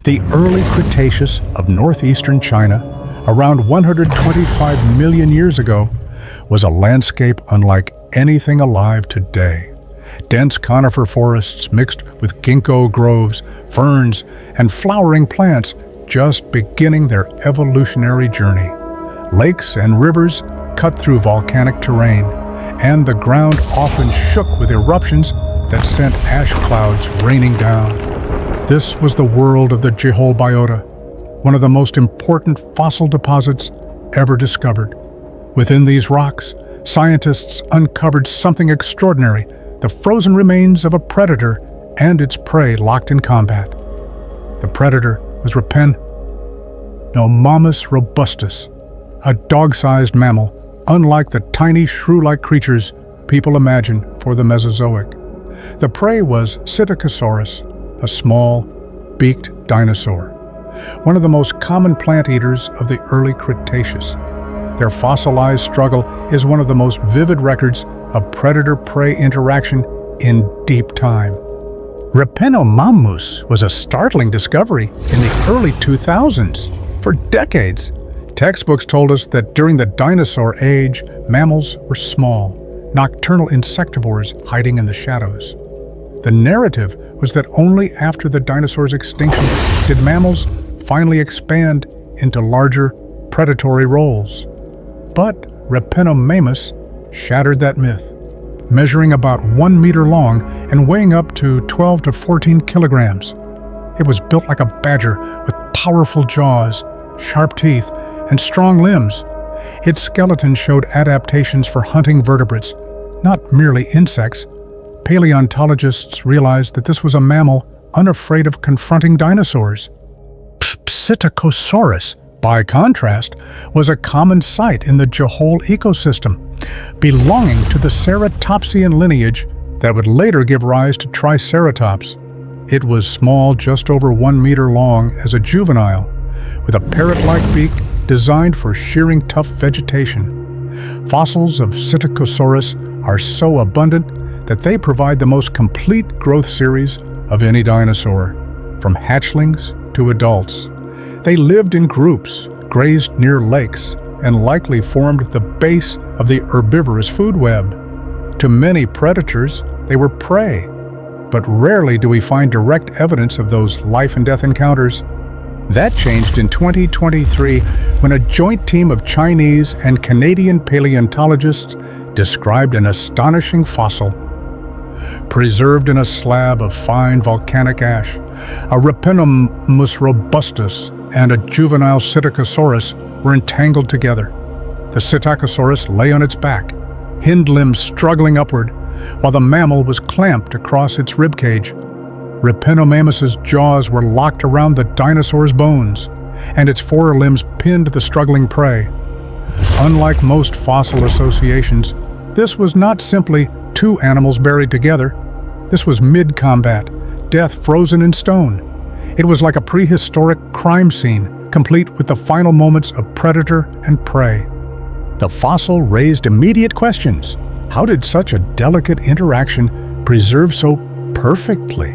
The early Cretaceous of northeastern China, around 125 million years ago, was a landscape unlike anything alive today. Dense conifer forests mixed with ginkgo groves, ferns, and flowering plants just beginning their evolutionary journey. Lakes and rivers cut through volcanic terrain, and the ground often shook with eruptions that sent ash clouds raining down. This was the world of the Jehol biota, one of the most important fossil deposits ever discovered. Within these rocks, scientists uncovered something extraordinary: the frozen remains of a predator and its prey locked in combat. The predator was Repenomamus robustus, a dog-sized mammal, unlike the tiny shrew-like creatures people imagine for the Mesozoic. The prey was Psittacosaurus, a small, beaked dinosaur, one of the most common plant eaters of the early Cretaceous. Their fossilized struggle is one of the most vivid records of predator-prey interaction in deep time. Repenomamus was a startling discovery in the early 2000s. For decades, textbooks told us that during the dinosaur age, mammals were small, nocturnal insectivores hiding in the shadows. The narrative was that only after the dinosaurs' extinction did mammals finally expand into larger predatory roles. But Repenomamus shattered that myth, measuring about 1 meter long and weighing up to 12 to 14 kilograms. It was built like a badger with powerful jaws, sharp teeth, and strong limbs. Its skeleton showed adaptations for hunting vertebrates, not merely insects. Paleontologists realized that this was a mammal unafraid of confronting dinosaurs. Psittacosaurus, by contrast, was a common sight in the Jehol ecosystem, belonging to the ceratopsian lineage that would later give rise to Triceratops. It was small, just over 1 meter long as a juvenile, with a parrot-like beak designed for shearing tough vegetation. Fossils of Psittacosaurus are so abundant that they provide the most complete growth series of any dinosaur, from hatchlings to adults. They lived in groups, grazed near lakes, and likely formed the base of the herbivorous food web. To many predators, they were prey, but rarely do we find direct evidence of those life-and-death encounters. That changed in 2023 when a joint team of Chinese and Canadian paleontologists described an astonishing fossil. Preserved in a slab of fine volcanic ash, a Repenomamus robustus and a juvenile Psittacosaurus were entangled together. The Psittacosaurus lay on its back, hind limbs struggling upward, while the mammal was clamped across its ribcage. Repenomamus's jaws were locked around the dinosaur's bones, and its forelimbs pinned the struggling prey. Unlike most fossil associations, this was not simply two animals buried together. This was mid-combat, death frozen in stone. It was like a prehistoric crime scene, complete with the final moments of predator and prey. The fossil raised immediate questions. How did such a delicate interaction preserve so perfectly?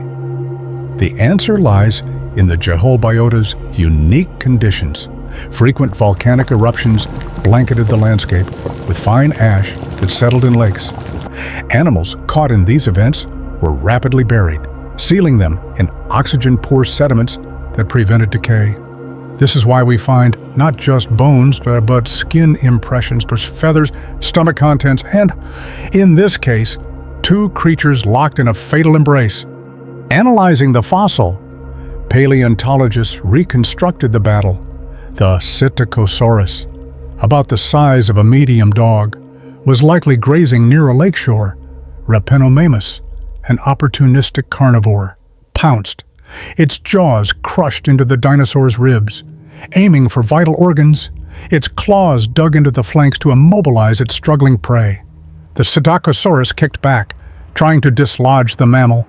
The answer lies in the Jehol biota's unique conditions. Frequent volcanic eruptions blanketed the landscape with fine ash that settled in lakes. Animals caught in these events were rapidly buried, sealing them in oxygen-poor sediments that prevented decay. This is why we find not just bones, but skin impressions, feathers, stomach contents, and, in this case, two creatures locked in a fatal embrace. Analyzing the fossil, paleontologists reconstructed the battle. The Psittacosaurus, about the size of a medium dog, was likely grazing near a lakeshore. Repenomamus, an opportunistic carnivore, pounced, its jaws crushed into the dinosaur's ribs. Aiming for vital organs, its claws dug into the flanks to immobilize its struggling prey. The Psittacosaurus kicked back, trying to dislodge the mammal,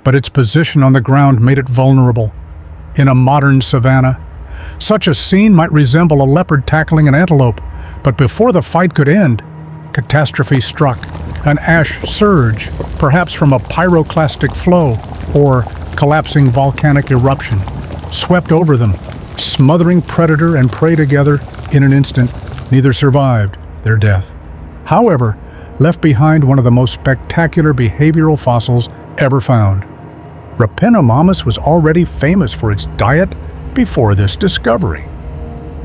but its position on the ground made it vulnerable. In a modern savanna, such a scene might resemble a leopard tackling an antelope, but before the fight could end, catastrophe struck. An ash surge, perhaps from a pyroclastic flow or collapsing volcanic eruption. swept over them, smothering predator and prey together in an instant. Neither survived their death. However, left behind one of the most spectacular behavioral fossils ever found. Repenomamus was already famous for its diet before this discovery.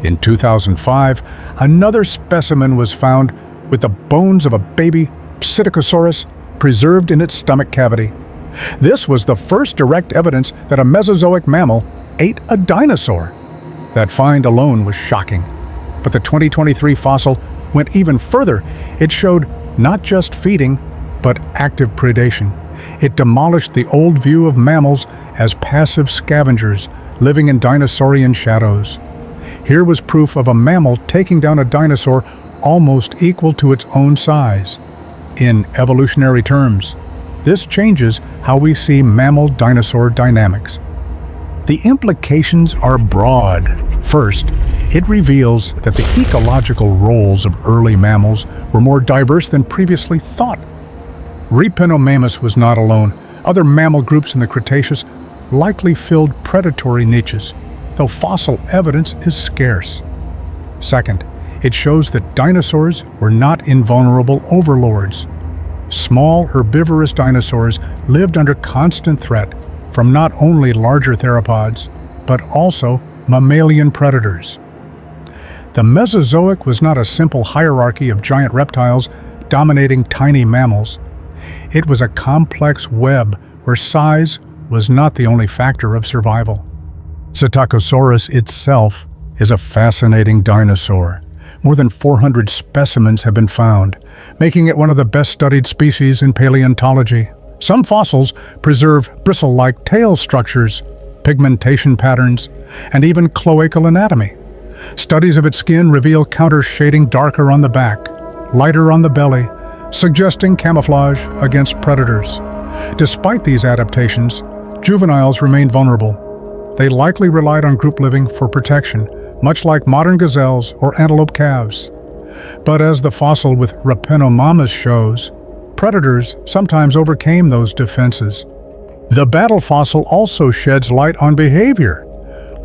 In 2005, another specimen was found with the bones of a baby Psittacosaurus preserved in its stomach cavity. This was the first direct evidence that a Mesozoic mammal ate a dinosaur. That find alone was shocking. But the 2023 fossil went even further. It showed not just feeding, but active predation. It demolished the old view of mammals as passive scavengers living in dinosaurian shadows. Here was proof of a mammal taking down a dinosaur almost equal to its own size. In evolutionary terms, this changes how we see mammal-dinosaur dynamics. The implications are broad. First, it reveals that the ecological roles of early mammals were more diverse than previously thought. Repenomamus was not alone. Other mammal groups in the Cretaceous likely filled predatory niches, though fossil evidence is scarce. Second, it shows that dinosaurs were not invulnerable overlords. Small herbivorous dinosaurs lived under constant threat from not only larger theropods, but also mammalian predators. The Mesozoic was not a simple hierarchy of giant reptiles dominating tiny mammals. It was a complex web where size was not the only factor of survival. Psittacosaurus itself is a fascinating dinosaur. More than 400 specimens have been found, making it one of the best-studied species in paleontology. Some fossils preserve bristle-like tail structures, pigmentation patterns, and even cloacal anatomy. Studies of its skin reveal counter-shading darker on the back, lighter on the belly, suggesting camouflage against predators. Despite these adaptations, juveniles remain vulnerable. They likely relied on group living for protection, much like modern gazelles or antelope calves. But as the fossil with Repenomamus shows, predators sometimes overcame those defenses. The battle fossil also sheds light on behavior.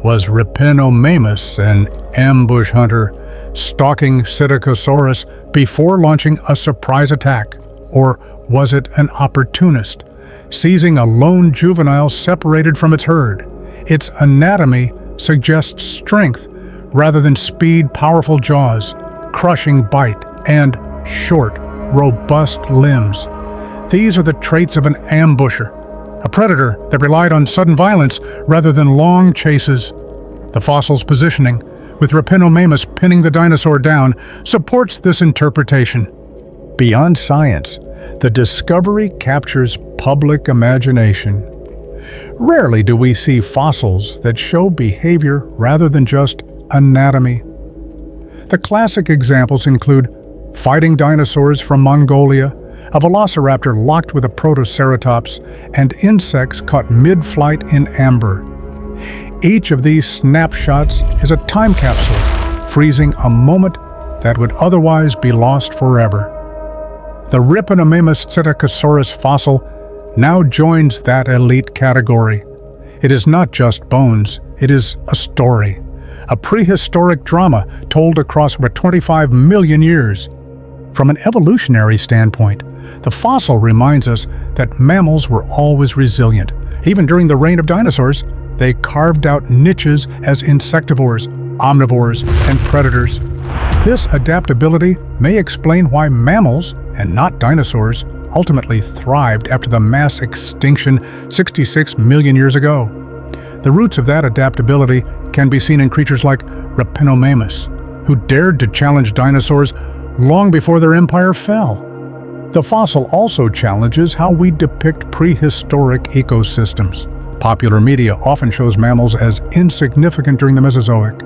Was Repenomamus an ambush hunter, stalking Psittacosaurus before launching a surprise attack? Or was it an opportunist, seizing a lone juvenile separated from its herd? Its anatomy suggests strength rather than speed, powerful jaws, crushing bite, and short, robust limbs. These are the traits of an ambusher, a predator that relied on sudden violence rather than long chases. The fossil's positioning, with Repenomamus pinning the dinosaur down, supports this interpretation. Beyond science, the discovery captures public imagination. Rarely do we see fossils that show behavior rather than just anatomy. The classic examples include fighting dinosaurs from Mongolia, a velociraptor locked with a protoceratops, and insects caught mid-flight in amber. Each of these snapshots is a time capsule, freezing a moment that would otherwise be lost forever. The Repenomamus Psittacosaurus fossil now joins that elite category. It is not just bones, it is a story, a prehistoric drama told across over 25 million years. From an evolutionary standpoint, the fossil reminds us that mammals were always resilient. Even during the reign of dinosaurs, they carved out niches as insectivores, omnivores, and predators. This adaptability may explain why mammals, and not dinosaurs, ultimately thrived after the mass extinction 66 million years ago. The roots of that adaptability can be seen in creatures like Repenomamus, who dared to challenge dinosaurs long before their empire fell. The fossil also challenges how we depict prehistoric ecosystems. Popular media often shows mammals as insignificant during the Mesozoic,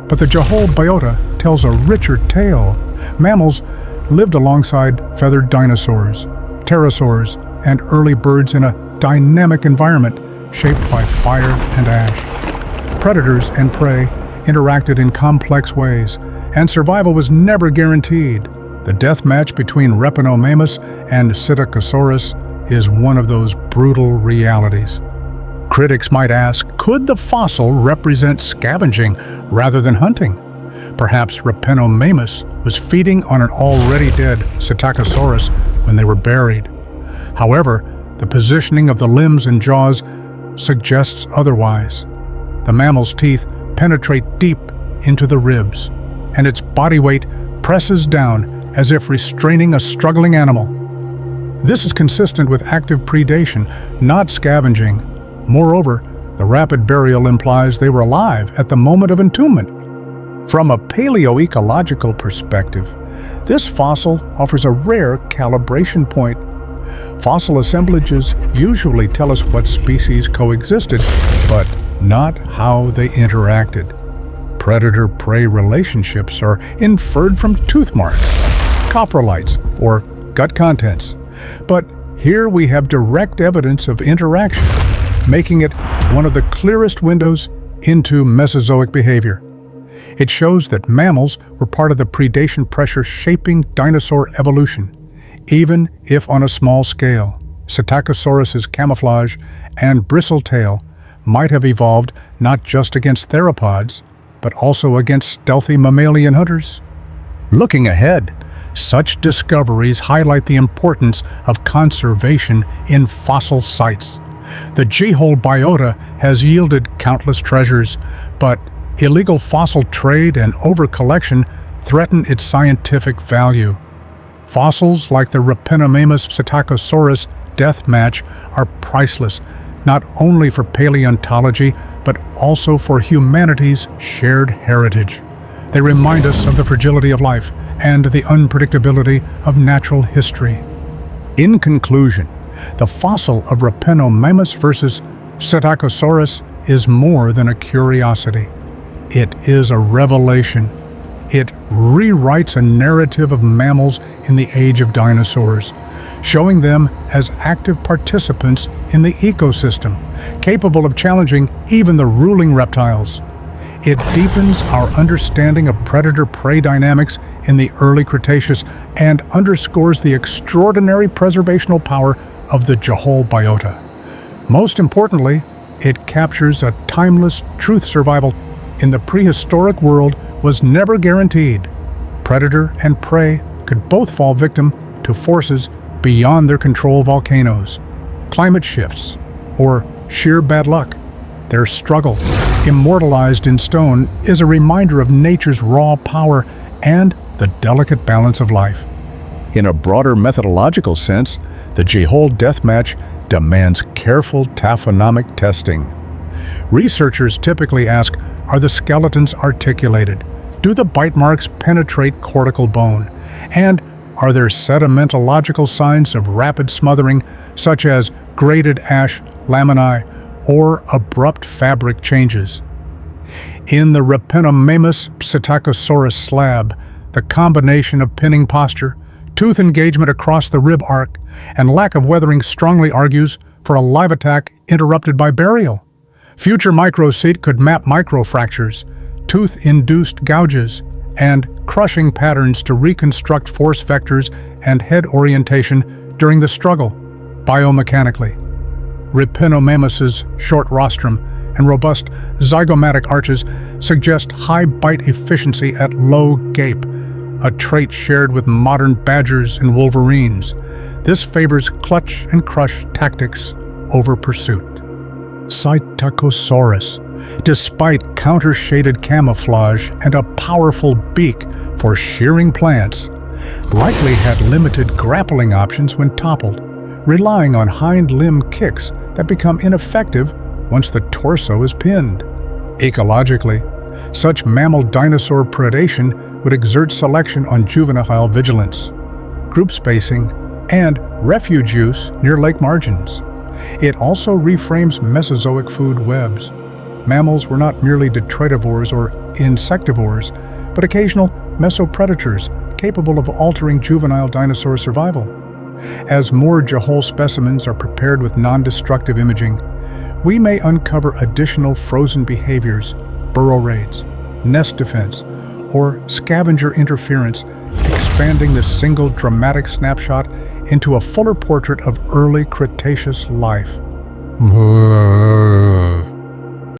but the Jehol biota tells a richer tale. Mammals lived alongside feathered dinosaurs, pterosaurs, and early birds in a dynamic environment shaped by fire and ash. Predators and prey interacted in complex ways, and survival was never guaranteed. The death match between Repenomamus and Psittacosaurus is one of those brutal realities. Critics might ask, could the fossil represent scavenging rather than hunting? Perhaps Repenomamus was feeding on an already dead Psittacosaurus when they were buried. However, the positioning of the limbs and jaws suggests otherwise. The mammal's teeth penetrate deep into the ribs, and its body weight presses down as if restraining a struggling animal. This is consistent with active predation, not scavenging. Moreover, the rapid burial implies they were alive at the moment of entombment. From a paleoecological perspective, this fossil offers a rare calibration point. Fossil assemblages usually tell us what species coexisted, but not how they interacted. Predator-prey relationships are inferred from tooth marks, coprolites, or gut contents. But here we have direct evidence of interaction, making it one of the clearest windows into Mesozoic behavior. It shows that mammals were part of the predation pressure shaping dinosaur evolution, even if on a small scale. Psittacosaurus's camouflage and bristle tail might have evolved not just against theropods, but also against stealthy mammalian hunters. Looking ahead, such discoveries highlight the importance of conservation in fossil sites. The G-hole biota has yielded countless treasures, but illegal fossil trade and overcollection threaten its scientific value. Fossils like the Repenomamus Psittacosaurus death match are priceless, not only for paleontology, but also for humanity's shared heritage. They remind us of the fragility of life and the unpredictability of natural history. In conclusion, the fossil of Repenomamus versus Psittacosaurus is more than a curiosity. It is a revelation. It rewrites a narrative of mammals in the age of dinosaurs, showing them as active participants in the ecosystem, capable of challenging even the ruling reptiles. It deepens our understanding of predator-prey dynamics in the early Cretaceous and underscores the extraordinary preservational power of the G-hole biota. Most importantly, it captures a timeless truth: survival in the prehistoric world was never guaranteed. Predator and prey could both fall victim to forces beyond their control: volcanoes, climate shifts, or sheer bad luck. Their struggle, immortalized in stone, is a reminder of nature's raw power and the delicate balance of life. In a broader methodological sense, the G-hole deathmatch demands careful taphonomic testing. Researchers typically ask, are the skeletons articulated? Do the bite marks penetrate cortical bone? And are there sedimentological signs of rapid smothering, such as graded ash laminae or abrupt fabric changes? In the Repenomamus Psittacosaurus slab, the combination of pinning posture, tooth engagement across the rib arc, and lack of weathering strongly argues for a live attack interrupted by burial. Future microseat could map microfractures, tooth-induced gouges, and crushing patterns to reconstruct force vectors and head orientation during the struggle, biomechanically. Repenomamus's short rostrum and robust zygomatic arches suggest high bite efficiency at low gape, a trait shared with modern badgers and wolverines. This favors clutch and crush tactics over pursuit. Psittacosaurus, despite counter-shaded camouflage and a powerful beak for shearing plants, likely had limited grappling options when toppled, relying on hind limb kicks that become ineffective once the torso is pinned. Ecologically, such mammal-dinosaur predation would exert selection on juvenile vigilance, group spacing, and refuge use near lake margins. It also reframes Mesozoic food webs. Mammals were not merely detritivores or insectivores, but occasional mesopredators capable of altering juvenile dinosaur survival. As more G-hole specimens are prepared with non-destructive imaging, we may uncover additional frozen behaviors, burrow raids, nest defense, or scavenger interference, expanding the single dramatic snapshot into a fuller portrait of early Cretaceous life.